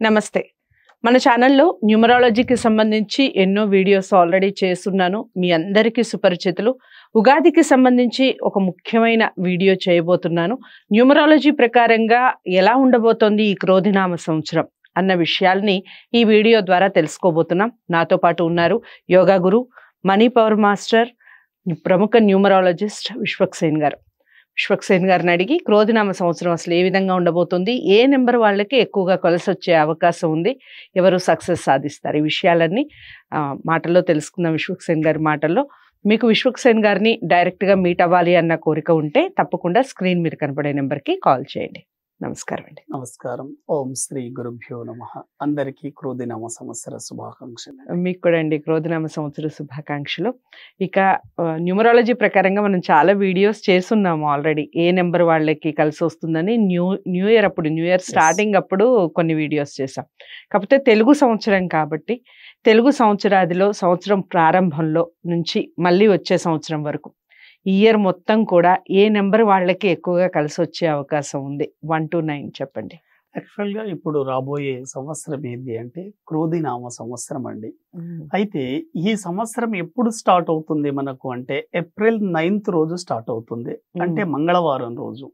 నమస్తే. మన ఛానల్లో న్యూమరాలజీకి సంబంధించి ఎన్నో వీడియోస్ ఆల్రెడీ చేస్తున్నాను. మీ అందరికీ సుపరిచితులు. ఉగాదికి సంబంధించి ఒక ముఖ్యమైన వీడియో చేయబోతున్నాను. న్యూమరాలజీ ప్రకారంగా ఎలా ఉండబోతోంది ఈ క్రోధినామ సంవత్సరం అన్న విషయాల్ని ఈ వీడియో ద్వారా తెలుసుకోబోతున్నాం. నాతో పాటు ఉన్నారు యోగా గురు, మనీ పవర్ మాస్టర్, ప్రముఖ న్యూమరాలజిస్ట్ విశ్వక్సేన్ గారు. విశ్వక్సేన్ గారిని అడిగి క్రోధినామ సంవత్సరం అసలు ఏ విధంగా ఉండబోతుంది, ఏ నెంబర్ వాళ్ళకి ఎక్కువగా కలిసి వచ్చే అవకాశం ఉంది, ఎవరు సక్సెస్ సాధిస్తారు, ఈ విషయాలన్నీ మాటల్లో తెలుసుకుందాం. విశ్వక్సేన్ గారి మాటల్లో. మీకు విశ్వక్సేన్ గారిని డైరెక్ట్గా మీట్ అవ్వాలి అన్న కోరిక ఉంటే తప్పకుండా స్క్రీన్ మీద కనపడే నెంబర్కి కాల్ చేయండి. నమస్కారం అండి. నమస్కారం. ఓం శ్రీ గురుభ్యో నమః. అందరికీ క్రోధినామ సంవత్సర శుభాకాంక్షలు. మీకు కూడా అండి క్రోధినామ సంవత్సర శుభాకాంక్షలు. ఇక న్యూమరాలజీ ప్రకారంగా మనం చాలా వీడియోస్ చేస్తున్నాము ఆల్రెడీ. ఏ నెంబర్ వాళ్ళకి కలిసి వస్తుందని న్యూ ఇయర్ స్టార్టింగ్ అప్పుడు కొన్ని వీడియోస్ చేసాం. కాకపోతే తెలుగు సంవత్సరం కాబట్టి తెలుగు సంవత్సరాదిలో సంవత్సరం ప్రారంభంలో నుంచి మళ్ళీ వచ్చే సంవత్సరం వరకు ఈ ఇయర్ మొత్తం కూడా ఏ నెంబర్ వాళ్ళకి ఎక్కువగా కలిసి వచ్చే అవకాశం ఉంది? 1 to 9 చెప్పండి. యాక్చువల్గా ఇప్పుడు రాబోయే సంవత్సరం ఏంటి అంటే క్రోధినామ సంవత్సరం అండి. అయితే ఈ సంవత్సరం ఎప్పుడు స్టార్ట్ అవుతుంది మనకు అంటే ఏప్రిల్ 9th రోజు స్టార్ట్ అవుతుంది. అంటే మంగళవారం రోజు.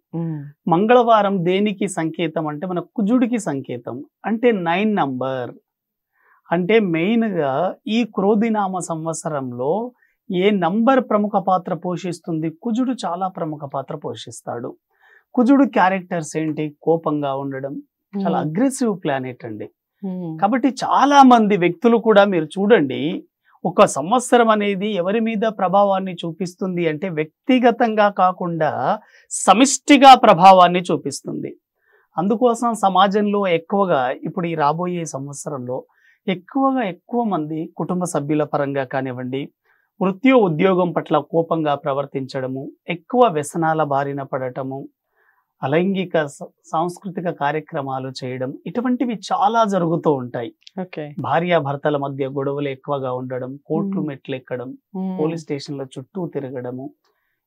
మంగళవారం దేనికి సంకేతం అంటే మన కుజుడికి సంకేతం. అంటే 9 నంబర్. అంటే మెయిన్గా ఈ క్రోధినామ సంవత్సరంలో ఏ నంబర్ ప్రముఖ పాత్ర పోషిస్తుంది? కుజుడు చాలా ప్రముఖ పాత్ర పోషిస్తాడు. కుజుడు క్యారెక్టర్స్ ఏంటి? కోపంగా ఉండడం, చాలా అగ్రెసివ్ ప్లానెట్ అండి. కాబట్టి చాలా మంది వ్యక్తులు కూడా మీరు చూడండి, ఒక సంవత్సరం అనేది ఎవరి మీద ప్రభావాన్ని చూపిస్తుంది అంటే వ్యక్తిగతంగా కాకుండా సమిష్టిగా ప్రభావాన్ని చూపిస్తుంది. అందుకోసం సమాజంలో ఎక్కువగా ఇప్పుడు ఈ రాబోయే సంవత్సరంలో ఎక్కువ మంది కుటుంబ సభ్యుల పరంగా కానివ్వండి, వృత్తి ఉద్యోగం పట్ల కోపంగా ప్రవర్తించడము, ఎక్కువ వ్యసనాల బారిన పడటము, అలైంగిక సాంస్కృతిక కార్యక్రమాలు చేయడం, ఇటువంటివి చాలా జరుగుతూ ఉంటాయి. భార్యాభర్తల మధ్య గొడవలు ఎక్కువగా ఉండడం, కోర్టు మెట్లు ఎక్కడం, పోలీస్ స్టేషన్ల చుట్టూ తిరగడము,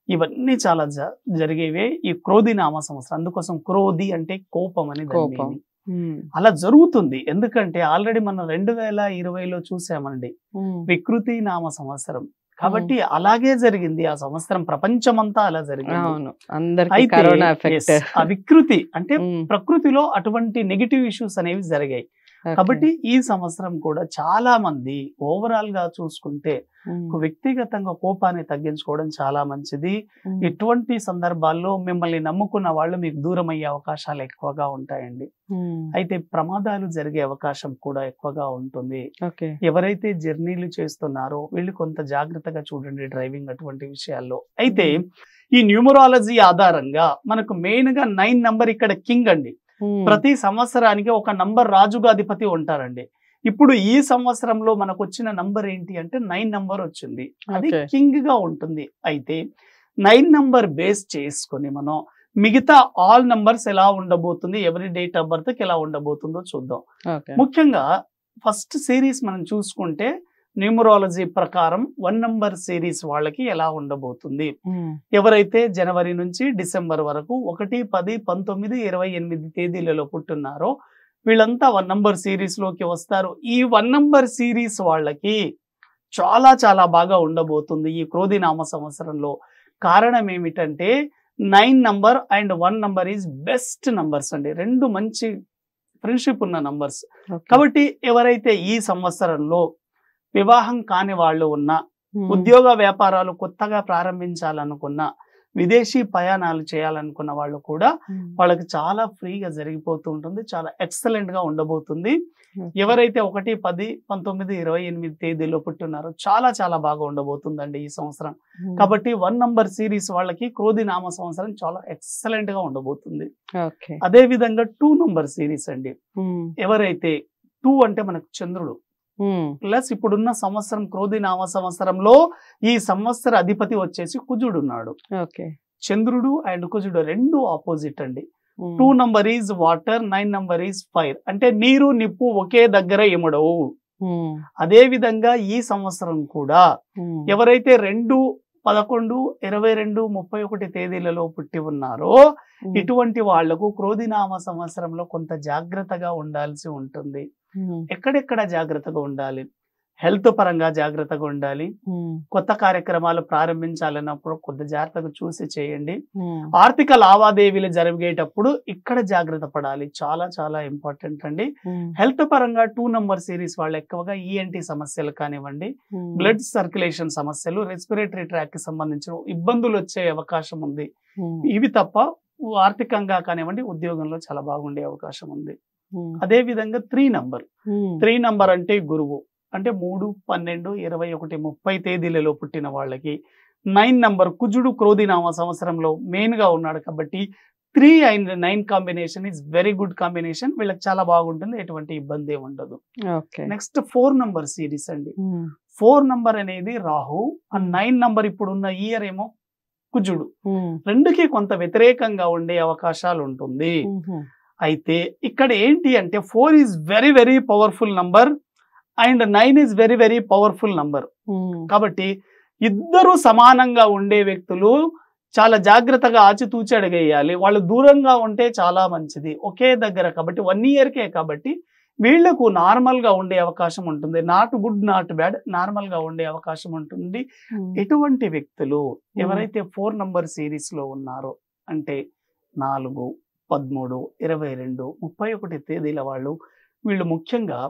ఇవన్నీ చాలా జరిగేవే ఈ క్రోధినామ సంవత్సరం. అందుకోసం క్రోధి అంటే కోపం అని దాని. అలా జరుగుతుంది. ఎందుకంటే ఆల్రెడీ మనం 2020లో చూసామండి వికృతి నామ సంవత్సరం. కాబట్టి అలాగే జరిగింది ఆ సంవత్సరం, ప్రపంచమంతా అలా జరిగింది. ఆ వికృతి అంటే ప్రకృతిలో అటువంటి నెగిటివ్ ఇష్యూస్ అనేవి జరిగాయి. కాబట్టి ఈ సంవత్సరం కూడా చాలా మంది ఓవరాల్ గా చూసుకుంటే వ్యక్తిగతంగా కోపాన్ని తగ్గించుకోవడం చాలా మంచిది. ఇటువంటి సందర్భాల్లో మిమ్మల్ని నమ్ముకున్న వాళ్ళు మీకు దూరం అయ్యే అవకాశాలు ఎక్కువగా ఉంటాయండి. అయితే ప్రమాదాలు జరిగే అవకాశం కూడా ఎక్కువగా ఉంటుంది. ఎవరైతే జర్నీలు చేస్తున్నారో వీళ్ళు కొంత జాగ్రత్తగా చూడండి డ్రైవింగ్ అటువంటి విషయాల్లో. అయితే ఈ న్యూమరాలజీ ఆధారంగా మనకు మెయిన్ గా 9 నంబర్ ఇక్కడ కింగ్ అండి. ప్రతి సంవత్సరానికి ఒక నంబర్ రాజుగా అధిపతి ఉంటారండి. ఇప్పుడు ఈ సంవత్సరంలో మనకు వచ్చిన నంబర్ ఏంటి అంటే 9 నంబర్ వచ్చింది. అది కింగ్ గా ఉంటుంది. అయితే 9 నంబర్ బేస్ చేసుకొని మనం మిగతా ఆల్ నంబర్స్ ఎలా ఉండబోతుంది, ఎవరి డేట్ ఆఫ్ బర్త్ కి ఎలా ఉండబోతుందో చూద్దాం. ముఖ్యంగా ఫస్ట్ సిరీస్ మనం చూసుకుంటే న్యూమరాలజీ ప్రకారం 1 నంబర్ సిరీస్ వాళ్ళకి ఎలా ఉండబోతుంది. ఎవరైతే జనవరి నుంచి డిసెంబర్ వరకు 1, 10, 19, 28 తేదీలలో పుట్టున్నారో వీళ్ళంతా 1 నంబర్ సిరీస్ లోకి వస్తారు. ఈ 1 నంబర్ సిరీస్ వాళ్ళకి చాలా చాలా బాగా ఉండబోతుంది ఈ క్రోధినామ సంవత్సరంలో. కారణం ఏమిటంటే 9 number and 1 number is best numbers అండి. రెండు మంచి ఫ్రెండ్షిప్ ఉన్న నంబర్స్. కాబట్టి ఎవరైతే ఈ సంవత్సరంలో వివాహం కాని వాళ్ళు ఉన్నా, ఉద్యోగ వ్యాపారాలు కొత్తగా ప్రారంభించాలనుకున్నా, విదేశీ ప్రయాణాలు చేయాలనుకున్న వాళ్ళు కూడా వాళ్ళకి చాలా ఫ్రీగా జరిగిపోతూ ఉంటుంది. చాలా ఎక్సలెంట్ గా ఉండబోతుంది. ఎవరైతే 1, 10, 19, 28 తేదీలో పుట్టున్నారో చాలా చాలా బాగా ఉండబోతుందండి ఈ సంవత్సరం. కాబట్టి 1 నంబర్ సిరీస్ వాళ్ళకి క్రోధినామ సంవత్సరం చాలా ఎక్సలెంట్ గా ఉండబోతుంది. అదే విధంగా 2 నంబర్ సిరీస్ అండి. ఎవరైతే 2 అంటే మనకు చంద్రుడు ప్లస్ ఇప్పుడున్న సంవత్సరం క్రోధినామ సంవత్సరంలో ఈ సంవత్సర అధిపతి వచ్చేసి కుజుడు ఉన్నాడు. చంద్రుడు అండ్ కుజుడు రెండు ఆపోజిట్ అండి. 2 number is water, 9 number is fire. అంటే నీరు నిప్పు ఒకే దగ్గర ఇమడవు. అదే విధంగా ఈ సంవత్సరం కూడా ఎవరైతే 2 11, 22, 31 తేదీలలో పుట్టి ఉన్నారో ఇటువంటి వాళ్లకు క్రోధినామ సంవత్సరంలో కొంత జాగ్రత్తగా ఉండాల్సి ఉంటుంది. ఎక్కడెక్కడ జాగ్రత్తగా ఉండాలి? హెల్త్ పరంగా జాగ్రత్తగా ఉండాలి. కొత్త కార్యక్రమాలు ప్రారంభించాలన్నప్పుడు కొంత జాగ్రత్తగా చూసి చేయండి. ఆర్థిక లావాదేవీలు జరిగేటప్పుడు ఇక్కడ జాగ్రత్త పడాలి. చాలా చాలా ఇంపార్టెంట్ అండి. హెల్త్ పరంగా 2 నంబర్ సిరీస్ వాళ్ళు ఎక్కువగా ఈఎన్టీ సమస్యలు కానివ్వండి, బ్లడ్ సర్క్యులేషన్ సమస్యలు, రెస్పిరేటరీ ట్రాక్ కి సంబంధించిన ఇబ్బందులు వచ్చే అవకాశం ఉంది. ఇవి తప్ప ఆర్థికంగా కానివ్వండి, ఉద్యోగంలో చాలా బాగుండే అవకాశం ఉంది. అదే విధంగా 3 నంబర్ అంటే గురువు, అంటే 3, 12, 21, 30 తేదీలలో పుట్టిన వాళ్ళకి 9 నంబర్ కుజుడు క్రోధినామ సంవత్సరంలో మెయిన్ గా ఉన్నాడు కాబట్టి 3 and 9 combination is very good combination. వీళ్ళకి చాలా బాగుంటుంది, ఎటువంటి ఇబ్బంది ఉండదు. నెక్స్ట్ 4 నంబర్ సిరీస్ అండి. 4 నంబర్ అనేది రాహు, 9 నంబర్ ఇప్పుడు ఉన్న ఇయర్ ఏమో కుజుడు. రెండుకి కొంత వ్యతిరేకంగా ఉండే అవకాశాలు ఉంటుంది. అయితే ఇక్కడ ఏంటి అంటే 4 is very very powerful number and 9 is very very powerful number. కాబట్టి ఇద్దరు సమానంగా ఉండే వ్యక్తులు చాలా జాగ్రత్తగా ఆచితూచి అడిగేయాలి. వాళ్ళు దూరంగా ఉంటే చాలా మంచిది. ఒకే దగ్గర కాబట్టి 1 ఇయర్కే కాబట్టి వీళ్లకు నార్మల్ గా ఉండే అవకాశం ఉంటుంది. Not good not bad, normal గా ఉండే అవకాశం ఉంటుంది. ఎటువంటి వ్యక్తులు ఎవరైతే 4 నంబర్ సిరీస్ లో ఉన్నారో అంటే 4, 13, 22, 31 తేదీల వాళ్ళు, వీళ్ళు ముఖ్యంగా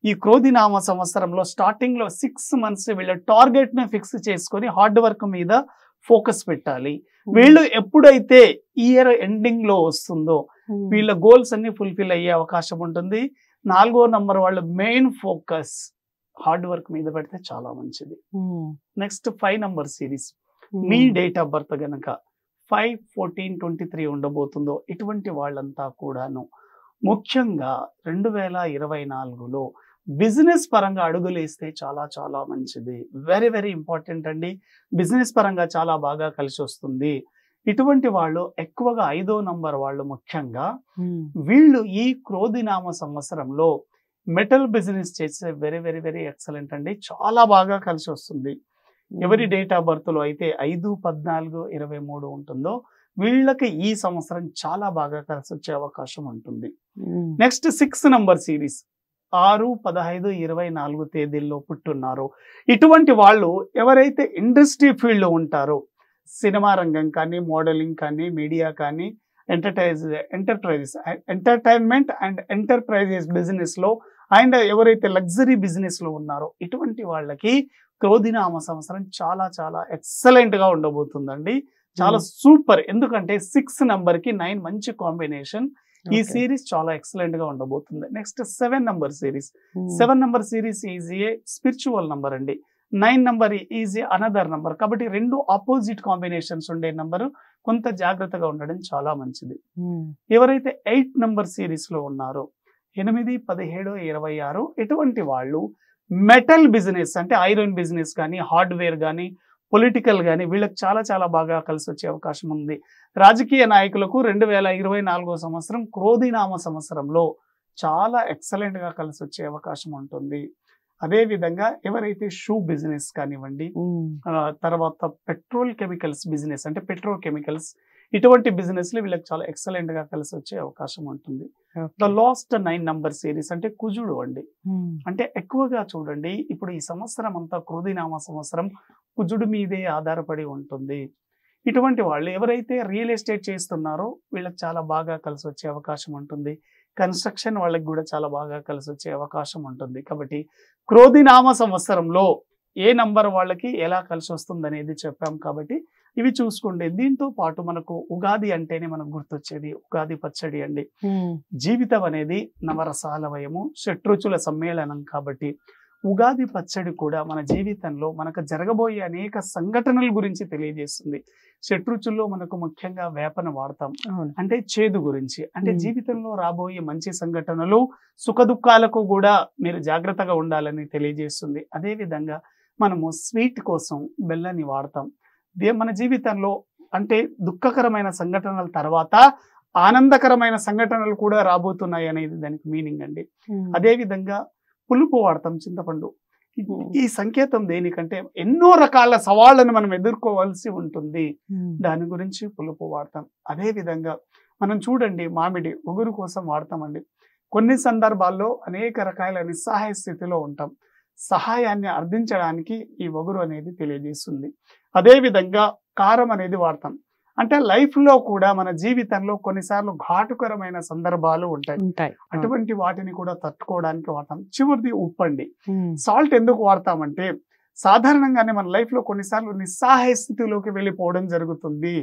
ఈ క్రోధినామ సంవత్సరంలో స్టార్టింగ్ లో 6 months వీళ్ళ టార్గెట్ ని ఫిక్స్ చేసుకొని హార్డ్ వర్క్ మీద ఫోకస్ పెట్టాలి. వీళ్ళు ఎప్పుడైతే ఇయర్ ఎండింగ్ లో వస్తుందో వీళ్ళ గోల్స్ అన్ని ఫుల్ఫిల్ అయ్యే అవకాశం ఉంటుంది. 4వ నంబర్ వాళ్ళు మెయిన్ ఫోకస్ హార్డ్ వర్క్ మీద పెడితే చాలా మంచిది. Next 5 number series, me date of birth గనక 5, 14, 23 ఉండబోతుందో ఇటువంటి వాళ్ళంతా కూడాను ముఖ్యంగా 2024లో బిజినెస్ పరంగా అడుగులేస్తే చాలా చాలా మంచిది. వెరీ వెరీ ఇంపార్టెంట్ అండి. బిజినెస్ పరంగా చాలా బాగా కలిసి వస్తుంది. ఇటువంటి వాళ్ళు ఎక్కువగా 5వ నంబర్ వాళ్ళు ముఖ్యంగా వీళ్ళు ఈ క్రోధినామ సంవత్సరంలో మెటల్ బిజినెస్ చేసే వెరీ వెరీ వెరీ ఎక్సలెంట్ అండి. చాలా బాగా కలిసి వస్తుంది. ఎవరి డేట్ ఆఫ్ బర్త్ లో అయితే 5, 14, 23 ఉంటుందో వీళ్ళకి ఈ సంవత్సరం చాలా బాగా కలిసి వచ్చే అవకాశం ఉంటుంది. నెక్స్ట్ 6 నంబర్ సిరీస్ 6, 15, 24 తేదీల్లో పుట్టున్నారో ఇటువంటి వాళ్ళు ఎవరైతే ఇండస్ట్రీ ఫీల్డ్ లో ఉంటారో, సినిమా రంగం కానీ, మోడలింగ్ కానీ, మీడియా కానీ, ఎంటర్టైన్మెంట్ అండ్ ఎంటర్ప్రైజెస్ బిజినెస్ లో అండ్ ఎవరైతే లగ్జరీ బిజినెస్ లో ఉన్నారో ఇటువంటి వాళ్ళకి క్రోధినామ సంవత్సరం చాలా చాలా ఎక్సలెంట్ గా ఉండబోతుందండి. చాలా సూపర్. ఎందుకంటే 6 నంబర్ కి 9 మంచి కాంబినేషన్. ఈ సిరీస్ చాలా ఎక్సలెంట్ గా ఉండబోతుంది. Next 7 number series. 7 number series is a spiritual number అండి. 9 number is a another number. కాబట్టి 2 ఆపోజిట్ కాంబినేషన్స్ ఉండే నంబరు, కొంత జాగ్రత్తగా ఉండడం చాలా మంచిది. ఎవరైతే 8 నంబర్ సిరీస్ లో ఉన్నారో 8, 17, 26 ఎటువంటి వాళ్ళు మెటల్ బిజినెస్ అంటే ఐరన్ బిజినెస్ కానీ, హార్డ్వేర్ కానీ, పొలిటికల్ కానీ వీళ్ళకి చాలా చాలా బాగా కలిసి వచ్చే అవకాశం ఉంది. రాజకీయ నాయకులకు 2024 సంవత్సరం క్రోధినామ సంవత్సరంలో చాలా ఎక్సలెంట్ గా కలిసి వచ్చే అవకాశం ఉంటుంది. అదే విధంగా ఎవరైతే షూ బిజినెస్ కానివ్వండి, తర్వాత పెట్రోల్ కెమికల్స్ బిజినెస్ అంటే పెట్రోకెమికల్స్ ఇటువంటి బిజినెస్ లో వీళ్ళకి చాలా ఎక్సలెంట్ గా కలిసి వచ్చే అవకాశం ఉంటుంది. ద లాస్ట్ 9 నంబర్ సిరీస్ అంటే కుజుడు అండి. అంటే ఎక్కువగా చూడండి, ఇప్పుడు ఈ సంవత్సరం అంతా క్రోధినామ సంవత్సరం కుజుడు మీదే ఆధారపడి ఉంటుంది. ఇటువంటి వాళ్ళు ఎవరైతే రియల్ ఎస్టేట్ చేస్తున్నారో వీళ్ళకి చాలా బాగా కలిసి వచ్చే అవకాశం ఉంటుంది. కన్స్ట్రక్షన్ వాళ్ళకి కూడా చాలా బాగా కలిసి వచ్చే అవకాశం ఉంటుంది. కాబట్టి క్రోధినామ సంవత్సరంలో ఏ నంబర్ వాళ్ళకి ఎలా కలిసి వస్తుంది అనేది చెప్పాం. కాబట్టి ఇవి చూసుకోండి. దీంతో పాటు మనకు ఉగాది అంటేనే మనకు గుర్తొచ్చేది ఉగాది పచ్చడి అండి. జీవితం అనేది నవరసాలమయము, షట్రుచుల సమ్మేళనం. కాబట్టి ఉగాది పచ్చడి కూడా మన జీవితంలో మనకు జరగబోయే అనేక సంఘటనల గురించి తెలియజేస్తుంది. షట్రుచుల్లో మనకు ముఖ్యంగా వేపను వాడతాం, అంటే చేదు గురించి, అంటే జీవితంలో రాబోయే మంచి సంఘటనలు, సుఖ దుఃఖాలకు కూడా మీరు జాగ్రత్తగా ఉండాలని తెలియజేస్తుంది. అదే విధంగా మనము స్వీట్ కోసం బెల్లాన్ని వాడతాం. మన జీవితంలో అంటే దుఃఖకరమైన సంఘటనల తర్వాత ఆనందకరమైన సంఘటనలు కూడా రాబోతున్నాయి అనేది దానికి మీనింగ్ అండి. అదే విధంగా పులుపు వాడతాం, చింతపండు. ఈ సంకేతం దేనికంటే ఎన్నో రకాల సవాళ్ళను మనం ఎదుర్కోవాల్సి ఉంటుంది. దాని గురించి పులుపు వాడతాం. అదే విధంగా మనం చూడండి, మామిడి ఒగురు కోసం వాడతామండి. కొన్ని సందర్భాల్లో అనేక రకాల నిస్సహాయ స్థితిలో ఉంటాం. సహాయాన్ని అర్థించడానికి ఈ ఒగురు అనేది తెలియజేస్తుంది. అదే విధంగా కారం అనేది వాడతాం. అంటే లైఫ్ లో కూడా మన జీవితంలో కొన్నిసార్లు ఘాటుకరమైన సందర్భాలు ఉంటాయి. అటువంటి వాటిని కూడా తట్టుకోవడానికి వాడతాం. చివరిది ఉప్పు అండి. సాల్ట్ ఎందుకు వాడతామంటే సాధారణంగానే మన లైఫ్ లో కొన్నిసార్లు నిస్సహాయ స్థితిలోకి వెళ్ళిపోవడం జరుగుతుంది.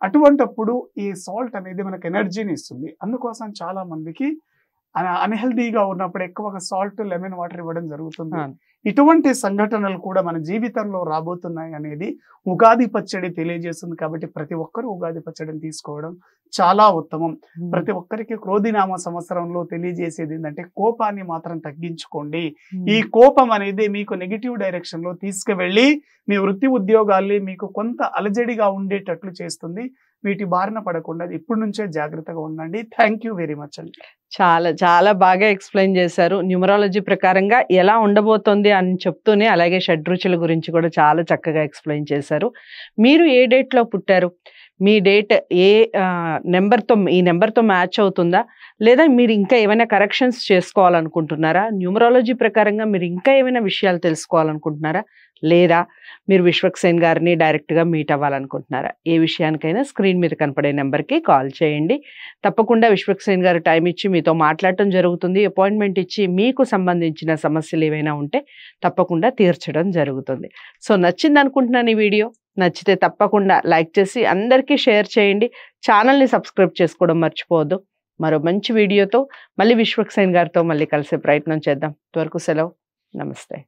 అటువంటప్పుడు ఈ సాల్ట్ అనేది మనకు ఎనర్జీని ఇస్తుంది. అందుకోసం చాలా మందికి అన్హెల్దీగా ఉన్నప్పుడు ఎక్కువగా సాల్ట్, లెమన్ వాటర్ ఇవ్వడం జరుగుతుంది. ఇటువంటి సంఘటనలు కూడా మన జీవితంలో రాబోతున్నాయి అనేది ఉగాది పచ్చడి తెలియజేస్తుంది. కాబట్టి ప్రతి ఒక్కరు ఉగాది పచ్చడిని తీసుకోవడం చాలా ఉత్తమం. ప్రతి ఒక్కరికి క్రోధినామ సంవత్సరంలో తెలియజేసేది ఏంటంటే కోపాన్ని మాత్రం తగ్గించుకోండి. ఈ కోపం అనేది మీకు నెగిటివ్ డైరెక్షన్ లో తీసుకువెళ్ళి మీ వృత్తి ఉద్యోగాల్ని మీకు కొంత అలజడిగా ఉండేటట్లు చేస్తుంది. వీటి బారిన పడకుండా ఇప్పటి నుంచే జాగ్రత్తగా ఉండండి. థ్యాంక్ యూ వెరీ మచ్ అండి. చాలా చాలా బాగా ఎక్స్ప్లెయిన్ చేశారు. న్యూమరాలజీ ప్రకారంగా ఎలా ఉండబోతోంది అని చెప్తూనే అలాగే షడ్రుచుల గురించి కూడా చాలా చక్కగా ఎక్స్ప్లెయిన్ చేశారు. మీరు ఏ డేట్లో పుట్టారు, మీ డేట్ ఏ నెంబర్తో, ఈ నెంబర్తో మ్యాచ్ అవుతుందా, లేదా మీరు ఇంకా ఏమైనా కరెక్షన్స్ చేసుకోవాలనుకుంటున్నారా, న్యూమరాలజీ ప్రకారంగా మీరు ఇంకా ఏమైనా విషయాలు తెలుసుకోవాలనుకుంటున్నారా, లేదా మీరు విశ్వక్సేన్ గారిని డైరెక్ట్గా మీట్ అవ్వాలనుకుంటున్నారా, ఏ విషయానికైనా స్క్రీన్ మీద కనపడే నెంబర్కి కాల్ చేయండి. తప్పకుండా విశ్వక్సేన్ గారు టైం ఇచ్చి మీతో మాట్లాడటం జరుగుతుంది. అపాయింట్మెంట్ ఇచ్చి మీకు సంబంధించిన సమస్యలు ఏవైనా ఉంటే తప్పకుండా తీర్చడం జరుగుతుంది. సో నచ్చింది అనుకుంటున్నాను ఈ వీడియో. నచ్చితే తప్పకుండా లైక్ చేసి అందరికీ షేర్ చేయండి. ఛానల్ని సబ్స్క్రైబ్ చేసుకోవడం మర్చిపోవద్దు. మరో మంచి వీడియోతో మళ్ళీ విశ్వక్సేన్ గారితో మళ్ళీ కలిసే ప్రయత్నం చేద్దాం. అంతవరకు సెలవు. నమస్తే.